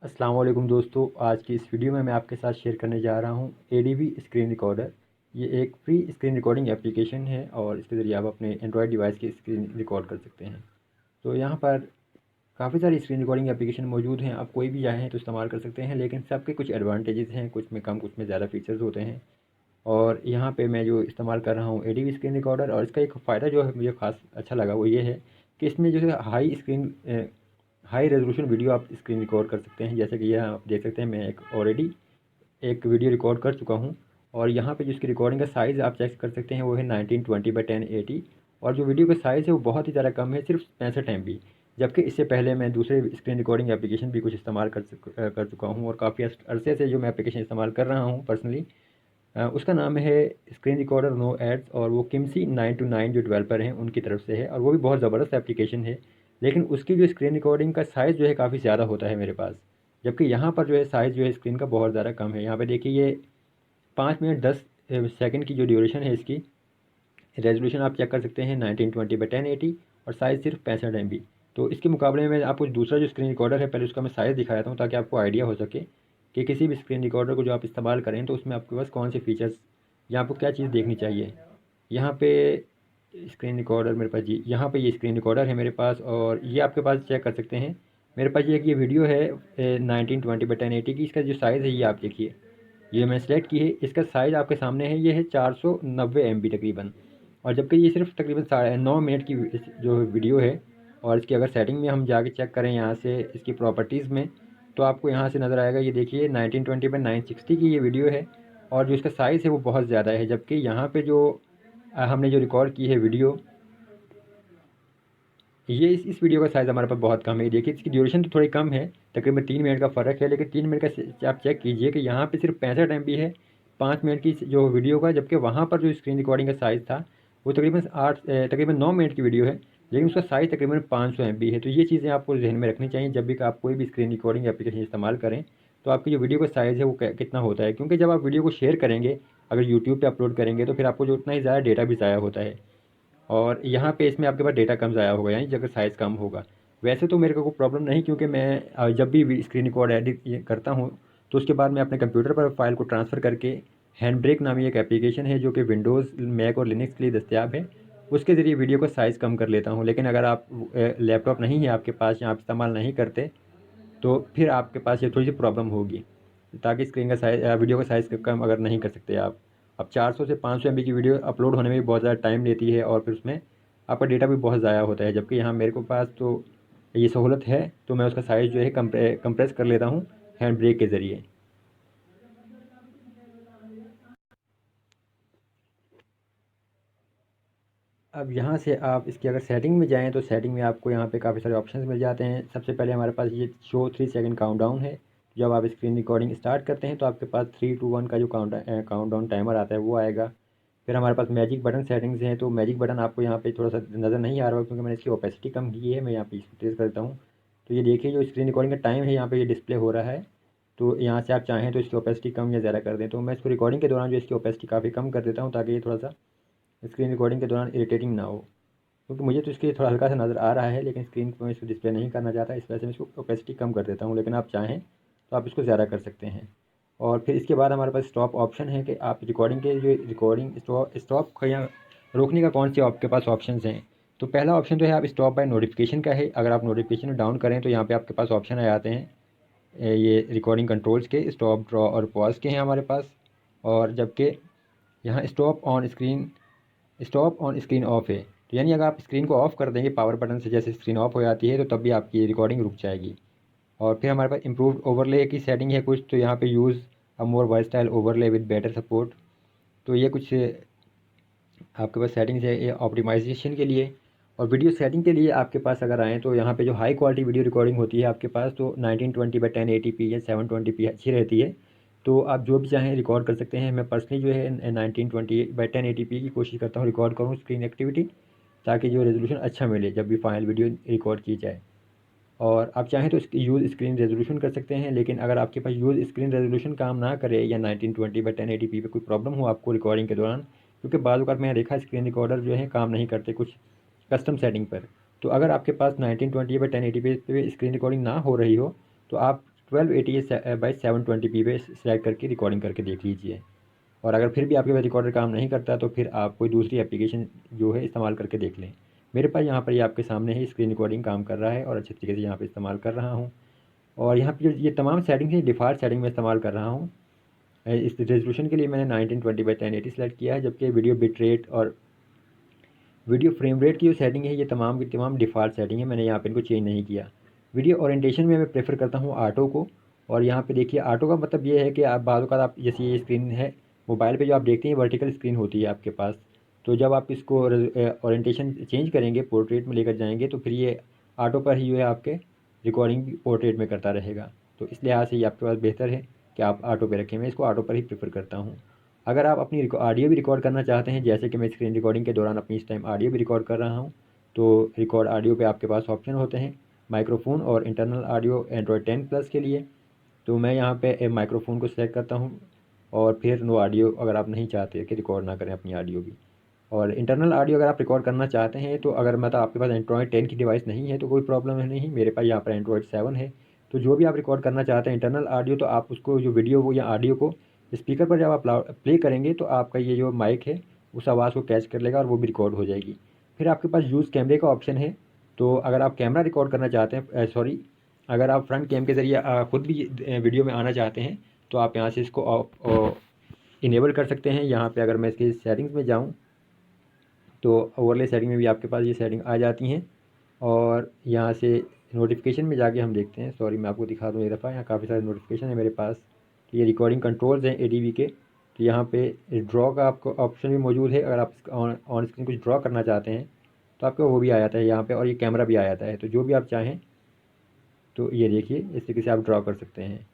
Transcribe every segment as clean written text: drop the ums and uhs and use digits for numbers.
अस्सलाम वालेकुम दोस्तों। आज की इस वीडियो में मैं आपके साथ शेयर करने जा रहा हूँ ADV स्क्रीन रिकॉर्डर। ये एक फ्री स्क्रीन रिकॉर्डिंग एप्लीकेशन है और इसके ज़रिए आप अपने एंड्रॉयड डिवाइस की स्क्रीन रिकॉर्ड कर सकते हैं। तो यहाँ पर काफ़ी सारी स्क्रीन रिकॉर्डिंग एप्लीकेशन मौजूद हैं, आप कोई भी चाहें तो इस्तेमाल कर सकते हैं, लेकिन सबके कुछ एडवांटेजेस हैं, कुछ में कम कुछ में ज़्यादा फीचर्स होते हैं। और यहाँ पे मैं जो इस्तेमाल कर रहा हूँ ADV स्क्रीन रिकॉर्डर, और इसका एक फ़ायदा जो है मुझे ख़ास अच्छा लगा वो ये है कि इसमें जो है हाई रेजोल्यूशन वीडियो आप स्क्रीन रिकॉर्ड कर सकते हैं। जैसे कि यह आप देख सकते हैं, मैं ऑलरेडी एक वीडियो रिकॉर्ड कर चुका हूँ। और यहाँ पे जिसकी रिकॉर्डिंग का साइज़ आप चेक कर सकते हैं वो है 1920 by 1080। और जो वीडियो का साइज़ है वो बहुत ही ज़्यादा कम है, सिर्फ 65 MB। जबकि इससे पहले मैं दूसरे स्क्रीन रिकॉर्डिंग एप्लीकेशन भी कुछ इस्तेमाल कर चुका हूँ, और काफ़ी अरसे से जो मैं एप्लीकेशन इस्तेमाल कर रहा हूँ पर्सनली, उसका नाम है स्क्रीन रिकॉर्डर नो एड्स, और वो किमसी 929 जो डेवलपर हैं उनकी तरफ से है, और वो भी बहुत ज़बरदस्त एप्लीकेशन है। लेकिन उसकी जो स्क्रीन रिकॉर्डिंग का साइज़ जो है काफ़ी ज़्यादा होता है मेरे पास, जबकि यहाँ पर जो है साइज़ जो है स्क्रीन का बहुत ज़्यादा कम है। यहाँ पे देखिए, ये 5 मिनट 10 सेकंड की जो ड्यूरेशन है इसकी। रेजोल्यूशन आप चेक कर सकते हैं 1920 by 1080, और साइज़ सिर्फ 65 MB। तो इसके मुकाबले में आपको दूसरा जो स्क्रीन रिकॉर्डर है, पहले उसका मैं साइज़ दिखा देता हूँ ताकि आपको आइडिया हो सके कि किसी भी स्क्रीन रिकॉर्डर को जो आप इस्तेमाल करें तो उसमें आपके पास कौन से फीचर्स या आपको क्या चीज़ देखनी चाहिए। यहाँ पे स्क्रीन रिकॉर्डर मेरे पास जी, यहाँ पे ये स्क्रीन रिकॉर्डर है मेरे पास, और ये आपके पास चेक कर सकते हैं। मेरे पास ये वीडियो है 1920 by 1080 की। इसका जो साइज़ है ये आप देखिए, ये मैंने सेलेक्ट की है, इसका साइज़ आपके सामने है, ये है 490 MB तकरीबन। और जबकि ये सिर्फ तकरीबन 9.5 मिनट की जो वीडियो है। और इसकी अगर सेटिंग में हम जाके चेक करें यहाँ से इसकी प्रॉपर्टीज़ में, तो आपको यहाँ से नज़र आएगा, ये देखिए 1920 by 960 की ये वीडियो है। और जो इसका साइज़ है वो बहुत ज़्यादा है, जबकि यहाँ पे जो हमने जो रिकॉर्ड की है वीडियो, ये इस वीडियो का साइज़ हमारे पास बहुत कम है। देखिए इसकी ड्यूरेशन तो थोड़ी कम है, तकरीबन 3 मिनट का फ़र्क है, लेकिन 3 मिनट का आप चेक कीजिए कि यहाँ पे सिर्फ 65 MB है 5 मिनट की जो वीडियो का, जबकि वहाँ पर जो स्क्रीन रिकॉर्डिंग का साइज़ था वो तकरीबन 9 मिनट की वीडियो है, लेकिन उसका साइज़ तकरीबन 500 MB है। तो ये चीज़ें आपको ध्यान में रखनी चाहिए जब भी आप कोई भी स्क्रीन रिकॉर्डिंग एप्लीकेशन इस्तेमाल करें, तो आपकी जो वीडियो का साइज़ है वो कितना होता है, क्योंकि जब आप वीडियो को शेयर करेंगे, अगर यूट्यूब पर अपलोड करेंगे, तो फिर आपको जो उतना ही ज़्यादा डेटा भी ज़ाया होता है। और यहाँ पे इसमें आपके पास डेटा कम ज़ाया होगा, यानी अगर साइज़ कम होगा। वैसे तो मेरे को कोई प्रॉब्लम नहीं, क्योंकि मैं जब भी स्क्रीन रिकॉर्ड एडिट ये करता हूँ, तो उसके बाद मैं अपने कंप्यूटर पर फ़ाइल को ट्रांसफ़र करके, हैंड ब्रेक नामी एक एप्लीकेशन है जो कि विंडोज़, मैक और लिनक्स के लिए दस्तियाब है, उसके ज़रिए वीडियो का साइज़ कम कर लेता हूँ। लेकिन अगर आप लैपटॉप नहीं है आपके पास या आप इस्तेमाल नहीं करते, तो फिर आपके पास ये थोड़ी-सी प्रॉब्लम होगी, ताकि स्क्रीन का वीडियो का साइज़ कम अगर नहीं कर सकते आप। अब 400 से 500 MB की वीडियो अपलोड होने में भी बहुत ज़्यादा टाइम लेती है, और फिर उसमें आपका डेटा भी बहुत ज़ाया होता है। जबकि यहाँ मेरे को पास तो ये सहूलत है, तो मैं उसका साइज़ जो है कंप्रेस कर लेता हूँ हैंड ब्रेक के ज़रिए। अब यहाँ से आप इसकी अगर सेटिंग में जाएँ, तो सेटिंग में आपको यहाँ पे काफ़ी सारे ऑप्शंस मिल जाते हैं। सबसे पहले हमारे पास ये शो 3 सेकंड काउंटडाउन है। जब आप स्क्रीन रिकॉर्डिंग स्टार्ट करते हैं तो आपके पास 3 2 1 का जो काउंटडाउन टाइमर आता है वो आएगा। फिर हमारे पास मैजिक बटन सेटिंग्स हैं, तो मैजिक बटन आपको यहाँ पे थोड़ा सा नज़र नहीं आ रहा होगा, क्योंकि मैंने इसकी ओपेसिटी कम की है। मैं यहाँ पे इसको तेज़ करता हूँ, तो ये देखिए जो स्क्रीन रिकॉर्डिंग का टाइम है यहाँ पे ये डिस्प्ले हो रहा है। तो यहाँ से आप चाहें तो इसकी ओपेसिटी कम या ज़्यादा कर दें। तो मैं इसको रिकॉर्डिंग के दौरान जो इसकी ओपेसिटी काफ़ी कम कर देता हूँ, ताकि ये थोड़ा सा स्क्रीन रिकॉर्डिंग के दौरान इरिटेटिंग ना हो। क्योंकि मुझे तो इसके थोड़ा हल्का सा नज़र आ रहा है, लेकिन स्क्रीन पर मैं इसको डिस्प्ले नहीं करना चाहता, इस वजह से मैं इसको ओपेसिटी कम कर देता हूँ। लेकिन आप चाहें तो आप इसको ज़्यादा कर सकते हैं। और फिर इसके बाद हमारे पास स्टॉप ऑप्शन है कि आप रिकॉर्डिंग के जो रिकॉर्डिंग स्टॉप या रोकने का कौन से आपके पास ऑप्शन हैं। तो पहला ऑप्शन तो है आप स्टॉप बाय नोटिफिकेशन का है। अगर आप नोटिफिकेशन डाउन करें तो यहाँ पे आपके पास ऑप्शन आ जाते हैं, ये रिकॉर्डिंग कंट्रोल्स के स्टॉप, ड्रॉ और पॉज के हैं हमारे पास। और जबकि यहाँ स्टॉप ऑन स्क्रीन ऑफ है, तो यानी अगर आप स्क्रीन को ऑफ कर देंगे पावर बटन से, जैसे स्क्रीन ऑफ हो जाती है, तो तब भी आपकी रिकॉर्डिंग रुक जाएगी। और फिर हमारे पास इम्प्रूव्ड ओवरले की सेटिंग है कुछ, तो यहाँ पे use a more versatile overlay with better support. तो ये कुछ आपके पास सेटिंग्स है ये ऑप्टिमाइजेशन के लिए। और वीडियो सेटिंग के लिए आपके पास अगर आएँ, तो यहाँ पे जो हाई क्वालिटी वीडियो रिकॉर्डिंग होती है आपके पास, तो 1920 by 1080p या 720p अच्छी रहती है। तो आप जो भी चाहें रिकॉर्ड कर सकते हैं। मैं पर्सनली जो है 1920 by 1080p की कोशिश करता हूँ रिकॉर्ड करूँ स्क्रीन एक्टिविटी, ताकि जो रेजोल्यूशन अच्छा मिले जब भी फाइनल वीडियो रिकॉर्ड की जाए। और आप चाहें तो इसकी यूज़ स्क्रीन रेजोल्यूशन कर सकते हैं, लेकिन अगर आपके पास यूज़ स्क्रीन रेजोल्यूशन काम ना करे, या 1920 by 1080p पे कोई प्रॉब्लम हो आपको रिकॉर्डिंग के दौरान, क्योंकि बाद वक़्त मैंने देखा स्क्रीन रिकॉर्डर जो है काम नहीं करते कुछ कस्टम सेटिंग पर। तो अगर आपके पास 1920 by 1080p पे स्क्रीन रिकॉर्डिंग ना हो रही हो, तो आप 1280x720p पे सेलेक्ट करके रिकॉर्डिंग करके देख लीजिए। और अगर फिर भी आपके पास रिकॉर्डर काम नहीं करता तो फिर आप कोई दूसरी एप्लीकेशन जो है इस्तेमाल करके देख लें। मेरे पास यहाँ पर ये आपके सामने ही स्क्रीन रिकॉर्डिंग काम कर रहा है और अच्छे तरीके से यहाँ पे इस्तेमाल कर रहा हूँ। और यहाँ पे जो ये तमाम सेटिंग्स हैं डिफ़ॉल्ट सेटिंग में इस्तेमाल कर रहा हूँ। इस रेजोल्यूशन के लिए मैंने 1920x1080 सेलेक्ट किया है, जबकि वीडियो बिट रेट और वीडियो फ्रेम रेट की जो सेटिंग है ये तमाम की तमाम डिफ़ॉल्ट सेटिंग है, मैंने यहाँ पे इनको चेंज नहीं किया। वीडियो ओरिएंटेशन में मैं प्रेफर करता हूँ ऑटो को। और यहाँ पे देखिए ऑटो का मतलब ये है कि आप बाद वक़्त आप जैसे ये स्क्रीन है मोबाइल पे जो आप देखते हैं वर्टिकल स्क्रीन होती है आपके पास, तो जब आप इसको ओरिएंटेशन चेंज करेंगे पोर्ट्रेट में लेकर जाएंगे तो फिर ये ऑटो पर ही जो है आपके रिकॉर्डिंग पोर्ट्रेट में करता रहेगा। तो इस लिहाज से ये आपके पास बेहतर है कि आप ऑटो पे रखें, मैं इसको ऑटो पर ही प्रेफर करता हूँ। अगर आप अपनी ऑडियो भी रिकॉर्ड करना चाहते हैं, जैसे कि मैं स्क्रीन रिकॉर्डिंग के दौरान अपनी इस टाइम ऑडियो भी रिकॉर्ड कर रहा हूँ, तो रिकॉर्ड ऑडियो पे आपके पास ऑप्शन होते हैं माइक्रोफोन और इंटरनल ऑडियो एंड्रॉयड 10 प्लस के लिए। तो मैं यहाँ पे माइक्रोफोन को सेलेक्ट करता हूँ और फिर नो ऑडियो अगर आप नहीं चाहते कि रिकॉर्ड ना करें अपनी ऑडियो भी। और इंटरनल ऑडियो अगर आप रिकॉर्ड करना चाहते हैं तो अगर मतलब आपके पास एंड्रॉयड 10 की डिवाइस नहीं है तो कोई प्रॉब्लम है नहीं, मेरे पास यहाँ पर एंड्रॉयड 7 है। तो जो भी आप रिकॉर्ड करना चाहते हैं इंटरनल ऑडियो, तो आप उसको जो वीडियो को या ऑडियो को स्पीकर पर जब आप प्ले करेंगे तो आपका ये जो माइक है उस आवाज़ को कैच कर लेगा और वो भी रिकॉर्ड हो जाएगी। फिर आपके पास यूज़ कैमरे का ऑप्शन है। तो अगर आप कैमरा रिकॉर्ड करना चाहते हैं सॉरी अगर आप फ्रंट कैम के ज़रिए खुद भी वीडियो में आना चाहते हैं तो आप यहाँ से इसको इनेबल कर सकते हैं। यहाँ पे अगर मैं इसकी सेटिंग्स में जाऊँ तो ओवरले सेटिंग में भी आपके पास ये सेटिंग आ जाती हैं। और यहाँ से नोटिफिकेशन में जाके हम देखते हैं, सॉरी मैं आपको दिखा दूँ एक दफ़ा, यहाँ काफ़ी सारे नोटिफिकेशन है मेरे पास कि ये रिकॉर्डिंग कंट्रोल्स हैं एडीवी के। तो यहाँ पे ड्रॉ का आपको ऑप्शन भी मौजूद है, अगर आप ऑन स्क्रीन कुछ ड्रॉ करना चाहते हैं तो आपको वो भी आ जाता है यहाँ पे, और ये कैमरा भी आ जाता है। तो जो भी आप चाहें तो ये देखिए इस तरीके से आप ड्रॉ कर सकते हैं।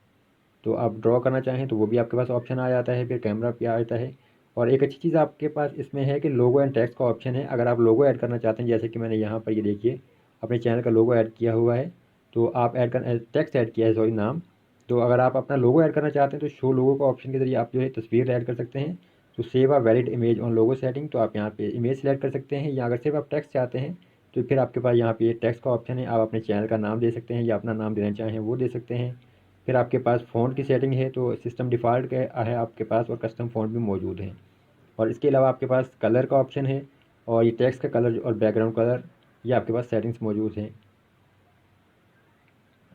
तो आप ड्रॉ करना चाहें तो वो भी आपके पास ऑप्शन आ जाता है, फिर कैमरा भी आ जाता है। और एक अच्छी चीज़ आपके पास इसमें है कि लोगो एंड टेक्स्ट का ऑप्शन है। अगर आप लोगो ऐड करना चाहते हैं, जैसे कि मैंने यहाँ पर ये देखिए अपने चैनल का लोगो ऐड किया हुआ है, तो आप ऐड कर टेक्स्ट ऐड किया है सॉरी नाम। तो अगर आप अपना लोगो ऐड करना चाहते हैं तो शो लोगो का ऑप्शन के ज़रिए आप जो है तस्वीर ऐड कर सकते हैं। तो save a valid image on logo setting, तो आप यहाँ पे इमेज सेलेक्ट कर सकते हैं, या अगर सिर्फ आप टेक्स्ट चाहते हैं तो फिर आपके पास यहाँ पे टेक्स्ट का ऑप्शन है, आप अपने चैनल का नाम दे सकते हैं या अपना नाम देना चाहें वो दे सकते हैं। फिर आपके पास फ़ॉन्ट की सेटिंग है, तो सिस्टम डिफ़ॉल्ट का है आपके पास, और कस्टम फ़ॉन्ट भी मौजूद है। और इसके अलावा आपके पास कलर का ऑप्शन है, और ये टेक्स्ट का कलर और बैकग्राउंड कलर ये आपके पास सेटिंग्स मौजूद हैं।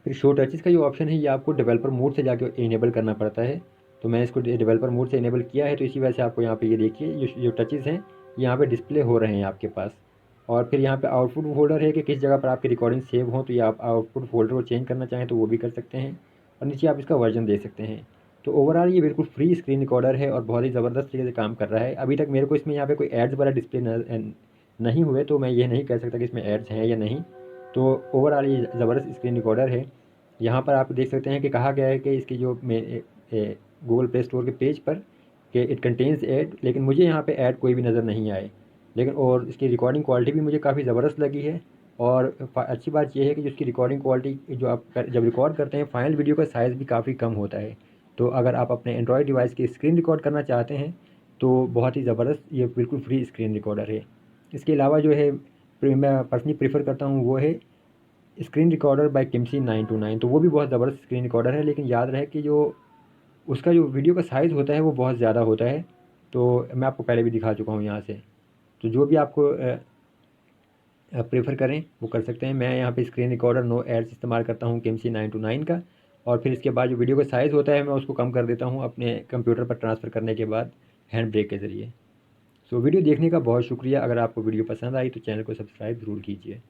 फिर शो टचेस का जो ऑप्शन है ये आपको डेवलपर मोड से जाके इनेबल करना पड़ता है। तो मैं इसको डेवलपर मोड से इनेबल किया है, तो इसी वजह से आपको यहाँ पे ये देखिए जो टचेस हैं यहाँ पे डिस्प्ले हो रहे हैं आपके पास। और फिर यहाँ पे आउटपुट फोल्डर है कि किस जगह पर आपकी रिकॉर्डिंग सेव हो, तो ये आप आउटपुट फोल्डर को चेंज करना चाहें तो वो भी कर सकते हैं, और नीचे आप इसका वर्जन दे सकते हैं। तो ओवरऑल ये बिल्कुल फ्री स्क्रीन रिकॉर्डर है और बहुत ही ज़बरदस्त तरीके से काम कर रहा है। अभी तक मेरे को इसमें यहाँ पे कोई एड्स वाला डिस्प्ले नहीं हुए, तो मैं ये नहीं कह सकता कि इसमें एड्स हैं या नहीं। तो ओवरऑल ये ज़बरदस्त स्क्रीन रिकॉर्डर है। यहाँ पर आप देख सकते हैं कि कहा गया है कि इसकी जो गूगल प्ले स्टोर के पेज पर कि इट कंटेन्स ऐड, लेकिन मुझे यहाँ पे ऐड कोई भी नज़र नहीं आए। लेकिन और इसकी रिकॉर्डिंग क्वालिटी भी मुझे काफ़ी ज़बरदस्त लगी है। और अच्छी बात यह है कि जो इसकी रिकॉर्डिंग क्वालिटी जो आप जब रिकॉर्ड करते हैं फाइनल वीडियो का साइज़ भी काफ़ी कम होता है। तो अगर आप अपने एंड्रॉयड डिवाइस की स्क्रीन रिकॉर्ड करना चाहते हैं तो बहुत ही ज़बरदस्त ये बिल्कुल फ्री स्क्रीन रिकॉर्डर है। इसके अलावा जो है मैं पर्सनली प्रेफर करता हूँ वो है स्क्रीन रिकॉर्डर बाय किमसी 929। तो वो भी बहुत ज़बरदस्त स्क्रीन रिकॉर्डर है, लेकिन याद रहे कि जो उसका जो वीडियो का साइज़ होता है वो बहुत ज़्यादा होता है। तो मैं आपको पहले भी दिखा चुका हूँ यहाँ से। तो जो भी आपको प्रेफर करें वो कर सकते हैं। मैं यहाँ पे स्क्रीन रिकॉर्डर नो एड्स इस्तेमाल करता हूँ किमसी 929 का। और फिर इसके बाद जो वीडियो का साइज़ होता है मैं उसको कम कर देता हूँ अपने कंप्यूटर पर ट्रांसफ़र करने के बाद हैंड ब्रेक के ज़रिए। सो वीडियो देखने का बहुत शुक्रिया। अगर आपको वीडियो पसंद आई तो चैनल को सब्सक्राइब ज़रूर कीजिए।